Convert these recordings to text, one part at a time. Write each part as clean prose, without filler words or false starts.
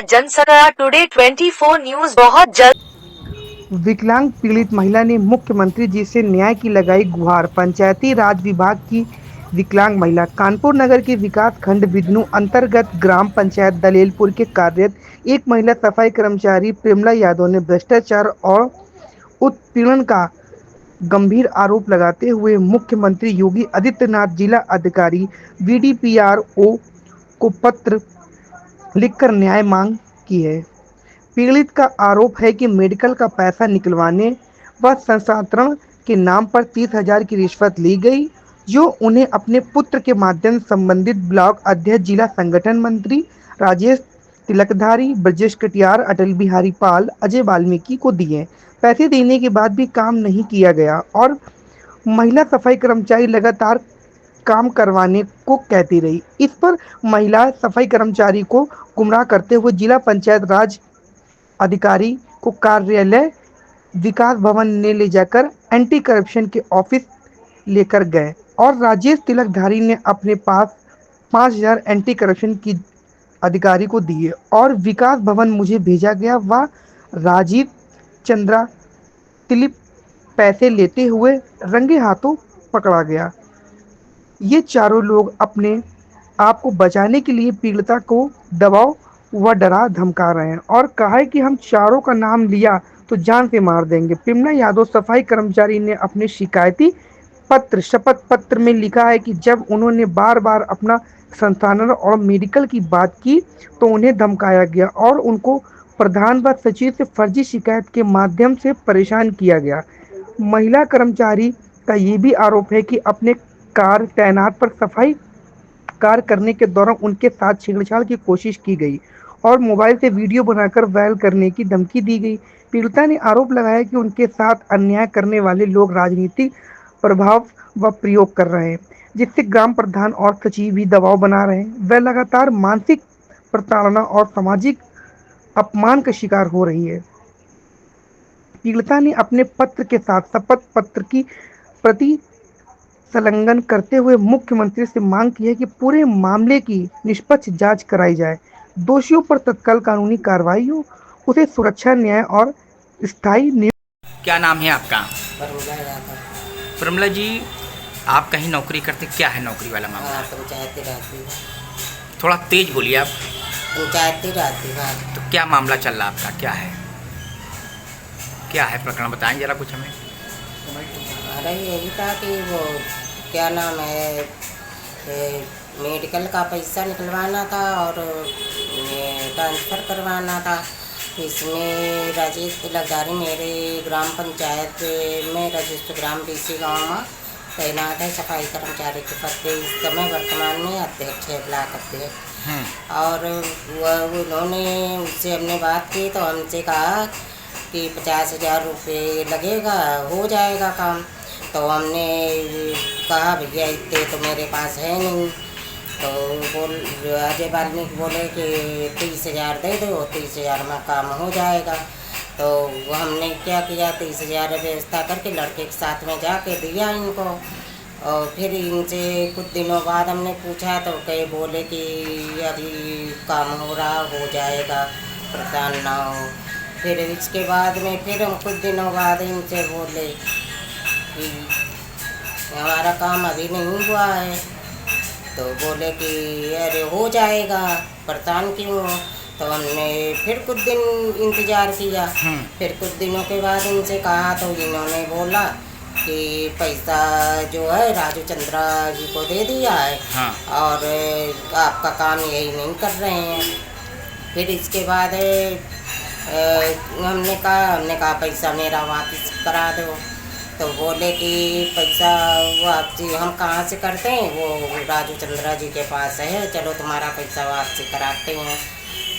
जनसना today 24 news बहुत जल्द। विकलांग पीड़ित महिला ने मुख्यमंत्री जी से न्याय की लगाई गुहार। पंचायती राज विभाग की विकलांग महिला कानपुर नगर के विकास खंड बिजनू अंतर्गत ग्राम पंचायत दलेलपुर के कार्यरत एक महिला सफाई कर्मचारी प्रेमला यादव ने भ्रष्टाचार और उत्पीड़न का गंभीर आरोप लगाते हुए मुख्यमंत्री योगी आदित्यनाथ, जिला अधिकारी VDPRO को पत्र लिखकर न्याय मांग की है। पीड़ित का आरोप है कि मेडिकल का पैसा निकलवाने व संस्थान के नाम पर 30,000 की रिश्वत ली गई, जो उन्हें अपने पुत्र के माध्यम से संबंधित ब्लॉक अध्यक्ष, जिला संगठन मंत्री राजेश तिलकधारी, ब्रजेश कटियार, अटल बिहारी पाल, अजय वाल्मीकि को दिए। पैसे देने के बाद भी काम नहीं किया गया और महिला सफाई कर्मचारी लगातार काम करवाने को कहती रही। इस पर महिला सफाई कर्मचारी को गुमराह करते हुए जिला पंचायत राज अधिकारी को कार्यालय विकास भवन ने ले जाकर एंटी करप्शन के ऑफिस लेकर गए और राजेश तिलकधारी ने अपने पास 5,000 एंटी करप्शन की अधिकारी को दिए और विकास भवन मुझे भेजा गया व राजीव चंद्रा तिलिप पैसे लेते हुए रंगे हाथों पकड़ा गया। ये चारों लोग अपने आप को बचाने के लिए पीड़िता को दबाव व डरा धमका रहे हैं और कहा है कि हम चारों का नाम लिया तो जान से मार देंगे। प्रेमला यादव सफाई कर्मचारी ने अपने शिकायती पत्र शपथ पत्र में लिखा है कि जब उन्होंने बार बार अपना संस्थानन और मेडिकल की बात की तो उन्हें धमकाया गया और उनको प्रधान व सचिव से फर्जी शिकायत के माध्यम से परेशान किया गया। महिला कर्मचारी का ये भी आरोप है कि अपने कार तैनात पर सफाई कार्य करने के दौरान उनके साथ छेड़छाड़ की कोशिश की गई और मोबाइल से वीडियो बनाकर वायरल करने की धमकी दी गई। पीड़िता ने आरोप लगाया कि उनके साथ अन्याय करने वाले लोग राजनीतिक प्रभाव व प्रयोग कर रहे हैं, जिससे ग्राम प्रधान और सचिव भी दबाव बना रहे हैं। वह लगातार मानसिक प्रताड़ना और सामाजिक अपमान का शिकार हो रही है। पीड़िता ने अपने पत्र के साथ शपथ पत्र की प्रति संलग्न करते हुए मुख्यमंत्री से मांग की है कि पूरे मामले की निष्पक्ष जांच कराई जाए, दोषियों पर तत्काल कानूनी कार्रवाई हो, उसे सुरक्षा, न्याय और स्थायी नियुक्ति। क्या नाम है आपका? प्रमला यादव। प्रमला जी, आप कहीं नौकरी करते, क्या है नौकरी वाला मामला? हाँ, पंचायती राज विभाग। थोड़ा तेज बोलिए आप। पंचायती राज विभाग। तो क्या मामला चल रहा आपका, क्या है, क्या है प्रकरण, बताएंगे जरा कुछ हमें। अरे यही था कि वो क्या नाम है, मेडिकल का पैसा निकलवाना था और ट्रांसफ़र करवाना था। इसमें राजेश तिलकधारी मेरे ग्राम पंचायत में रजिस्टर ग्राम DC गाँव में तैनात है सफाई कर्मचारी के पद पे। इस समय वर्तमान में अध्यक्ष है, ब्लॉक अध्यक्ष। और उन्होंने उससे हमने बात की तो हमसे कहा कि 50,000 रुपये लगेगा, हो जाएगा काम। तो हमने कहा भैया इतने तो मेरे पास है नहीं। तो अजय वाल्मीकि बोले कि 30,000 दे दो, 30,000 में काम हो जाएगा। तो हमने क्या किया, 30,000 व्यवस्था करके लड़के के साथ में जाके दिया इनको। और फिर इनसे कुछ दिनों बाद हमने पूछा तो कहे बोले कि अभी काम हो रहा, हो जाएगा, परेशान ना हो। फिर इसके बाद में फिर हम कुछ दिनों बाद इनसे बोले कि हमारा काम अभी नहीं हुआ है। तो बोले कि अरे हो जाएगा, परेशान क्यों हो। तो हमने फिर कुछ दिन इंतज़ार किया। फिर कुछ दिनों के बाद इनसे कहा तो इन्होंने बोला कि पैसा जो है राजू चंद्रा जी को दे दिया है। हाँ। और आपका काम यही नहीं कर रहे हैं। फिर इसके बाद हमने कहा पैसा मेरा वापस करा दो। तो बोले कि पैसा वापसी हम कहाँ से करते हैं, वो राजू चंद्रा जी के पास है, चलो तुम्हारा पैसा वापसी कराते हैं।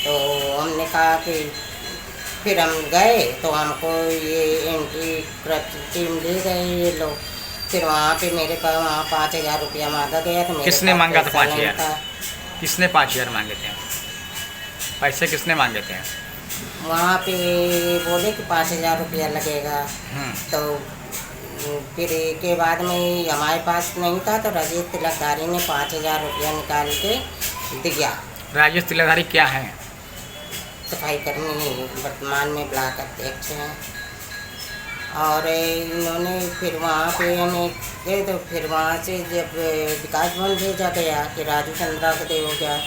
तो हमने कहा कि फिर हम गए तो हमको ये एंट्री टीम ले गए ये लोग। फिर वहाँ पे मेरे पास वहाँ 5,000 रुपया मांगा गया। तो किसने मांगा था 5,000? था। किसने 5,000 मांगे थे? पैसे किसने मांगे थे? वहाँ पे बोले कि 5,000 रुपया लगेगा। तो फिर के बाद में हमारे पास नहीं था तो राजेश तिलकधारी ने 5,000 रुपया निकाल के दिया। राजेश तिलकधारी क्या है? सफाई कर्मी वर्तमान में ब्लॉक अध्यक्ष हैं। और इन्होंने फिर वहाँ पे हमें गए तो फिर वहाँ से जब विकास भवन भेजा गया कि राजू चंद्रा को दे हो गया।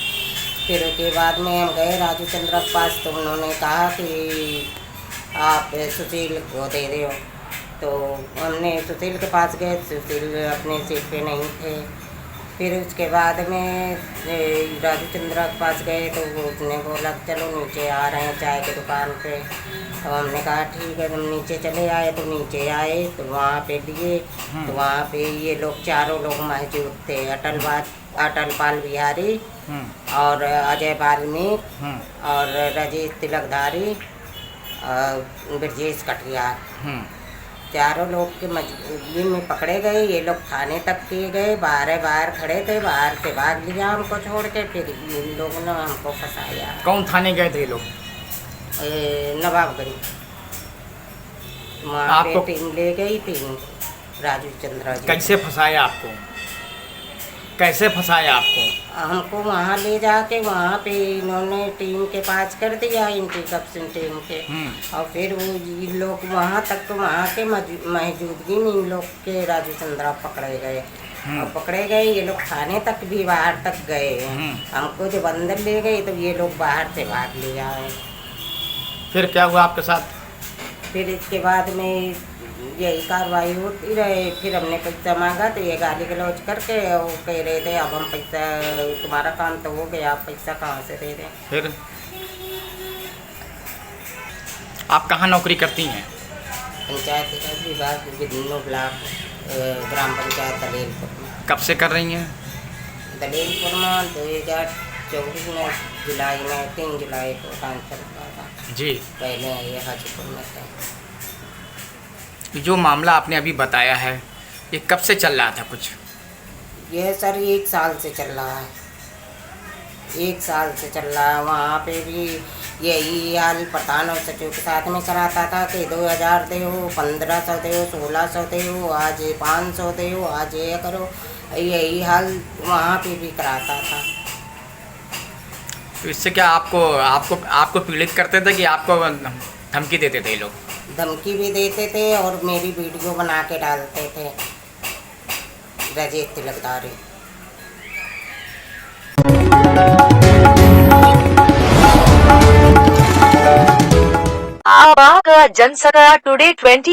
फिर उसके बाद में हम गए राजू चंद्रा के पास तो उन्होंने कहा कि आप सुशील को दे दो। तो हमने सुशील के पास गए, सुशील अपने सीट पे नहीं थे। फिर उसके बाद में राजू चंद्रा के पास गए तो उसने बोला चलो नीचे आ रहे हैं चाय की दुकान पे। तो हमने कहा ठीक है, तुम नीचे चले आए। तो नीचे आए तो वहाँ पे लिए तो वहाँ पे ये लोग चारों लोग मौजूद थे, अटल पाल बिहारी और अजय वाल्मीकि और राजेश तिलकधारी और ब्रजेश कटियार। चारों लोग के मजबूरी में पकड़े गए। ये लोग थाने तक किए गए, बाहर खड़े थे, बाहर से भाग लिया हमको छोड़ के। फिर इन लोगों ने हमको फंसाया। कौन थाने गए थे ये लोग? नवाबगंज वहाँ पे आपको टीम ले गई थी राजू चंद्रा जी। कैसे फंसाया आपको? कैसे फंसाया आपको? हमको वहाँ ले जाके वहाँ पे इन्होंने टीम के पास कर दिया, एंटी करप्शन टीम के। और फिर वो ये लोग वहाँ तक तो वहाँ के मौजूदगी में इन लोग के राजू चंद्रा पकड़े गए। और पकड़े गए ये लोग थाने तक भी बाहर तक गए। हमको जब अंदर ले गए तो ये लोग बाहर से भाग ले आए। फिर क्या हुआ आपके साथ? फिर इसके बाद में यही कार्रवाई होती रहे। फिर हमने पैसा मांगा तो ये गाली गलौज करके वो कह रहे थे अब हम पैसा, तुम्हारा काम तो हो गया, आप पैसा कहाँ से दे दें। फिर आप कहाँ नौकरी करती हैं? पंचायत राज विभाग विभिन्न ब्लॉक ग्राम पंचायत दलेलपुर में। कब से कर रही हैं? दलेलपुर में 2024 में जुलाई में 3 जुलाई को ट्रांसफर हुआ था। जी। पहले ये हाजीपुर में थे। जो मामला आपने अभी बताया है ये कब से चल रहा था कुछ? ये सर 1 साल से चल रहा है, 1 साल से चल रहा है। वहाँ पे भी यही हाल प्रधान और सचिव के साथ में कराता था कि 2000 दे, 1500 दे, 1600 दे, आज 500 दे, आज ये करो। यही हाल वहाँ पे भी कराता था। तो इससे क्या आपको पीड़ित करते थे कि आपको धमकी देते थे ये लोग? धमकी भी देते थे और मेरी वीडियो बना के डालते थे राजेश तिलकधारी। आवाका जनसभा टुडे 20